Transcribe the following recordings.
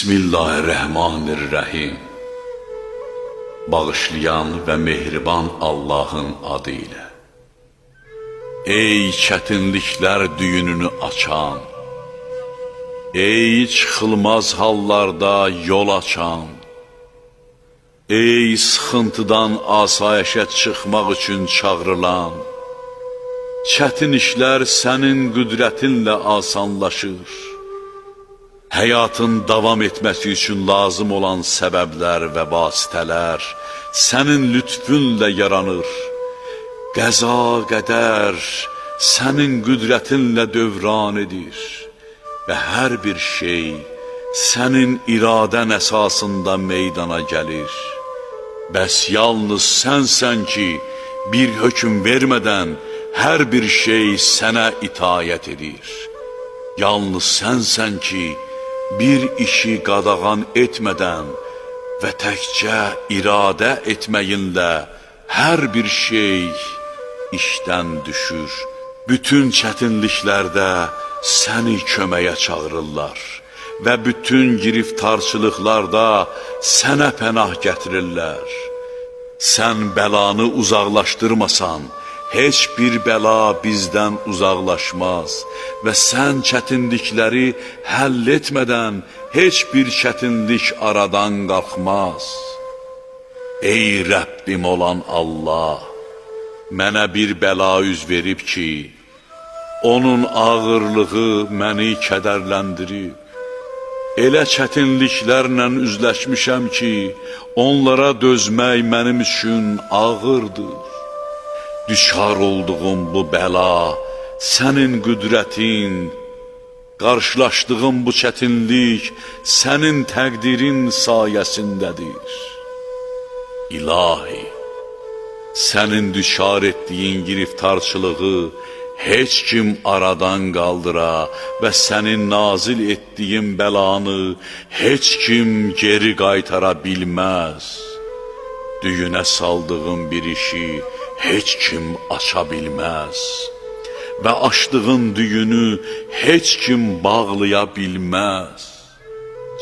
Bismillahirrahmanirrahim. Bağışlayan və mehriban Allahın adı ilə. Ey çətinliklər düyününü açan, ey çıxılmaz hallarda yol açan, ey sıxıntıdan asayişə çıxmaq üçün çağrılan, çətin işlər sənin qüdrətinlə asanlaşır. Həyatın davam etməsi üçün lazım olan səbəblər və vasitələr sənin lütfünlə yaranır. Qəza qədər sənin qüdrətinlə dövran edir və hər bir şey sənin iradən əsasında meydana gəlir. Bəs yalnız sənsən ki, bir hökm vermədən hər bir şey sənə itaət edir. Yalnız sənsən ki, bir işi qadağan etmədən və təkcə iradə etməyinlə hər bir şey işdən düşür. Bütün çətinliklərdə səni köməyə çağırırlar və bütün giriftarçılıqlarda sənə pənah gətirirlər. Sən bəlanı uzaqlaşdırmasan, heç bir bəla bizdən uzaqlaşmaz və sən çətinlikləri həll etmədən heç bir çətinlik aradan qalxmaz. Ey Rəbbim olan Allah, mənə bir bəla üz verib ki, onun ağırlığı məni kədərləndirib. Elə çətinliklərlə üzləşmişəm ki, onlara dözmək mənim üçün ağırdır. Düşar olduğum bu bəla sənin qüdrətin, qarşılaşdığım bu çətinlik sənin təqdirin sayəsindədir. İlahi, sənin düşar etdiyin giriftarçılığı heç kim aradan qaldıra və sənin nazil etdiyin bəlanı heç kim geri qaytara bilməz. Düyünə saldığın bir işi heç kim aça bilməz və açdığın düyünü heç kim bağlaya bilməz.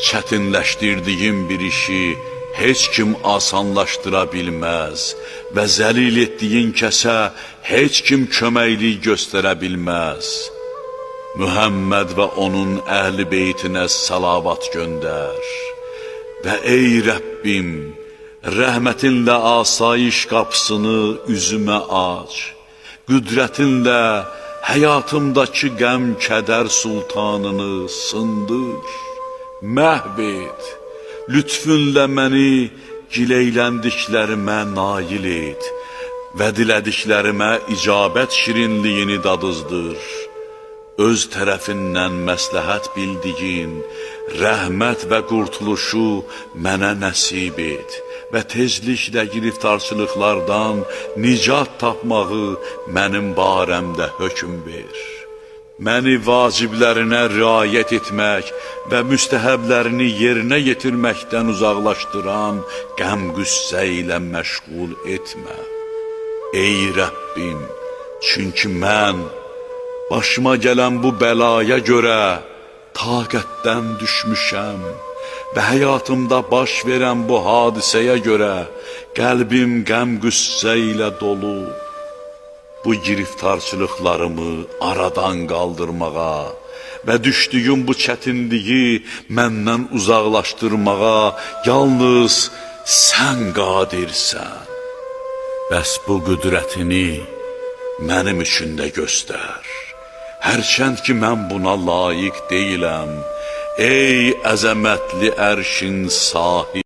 Çətinləşdirdiyin bir işi heç kim asanlaşdıra bilməz və zəlil etdiyin kəsə heç kim köməklik göstərə bilməz. Mühəmməd və onun əhl-i beytinə salavat göndər və ey Rəbbim, rəhmətinlə asayiş qapısını üzümə aç, qüdrətinlə həyatımdakı qəm kədər sultanını sındır, məhv et, lütfünlə məni gileyləndiklərimə nail et və dilədiklərimə icabət şirinliyini dadızdır. Öz tərəfindən məsləhət bildiyin rəhmət və qurtuluşu mənə nəsib et və tezliklə giriftarçılıqlardan nicat tapmağı mənim barəmdə hökm ver. Məni vaciblərinə riayət etmək və müstəhəblərini yerinə yetirməkdən uzaqlaşdıran qəm-qüssə ilə məşğul etmə. Ey Rəbbim, çünki mən başıma gələn bu bəlaya görə taqətdən düşmüşəm və həyatımda baş verən bu hadisəyə görə qəlbim qəm-qüssə ilə dolu. Bu giriftarçılıqlarımı aradan qaldırmağa və düşdüyüm bu çətinliyi məndən uzaqlaşdırmağa yalnız sən qadirsən. Bəs bu qüdrətini mənim üçün də göstər. Hərçənd ki, mən buna layiq deyiləm, ey əzəmətli ərşin sahibi.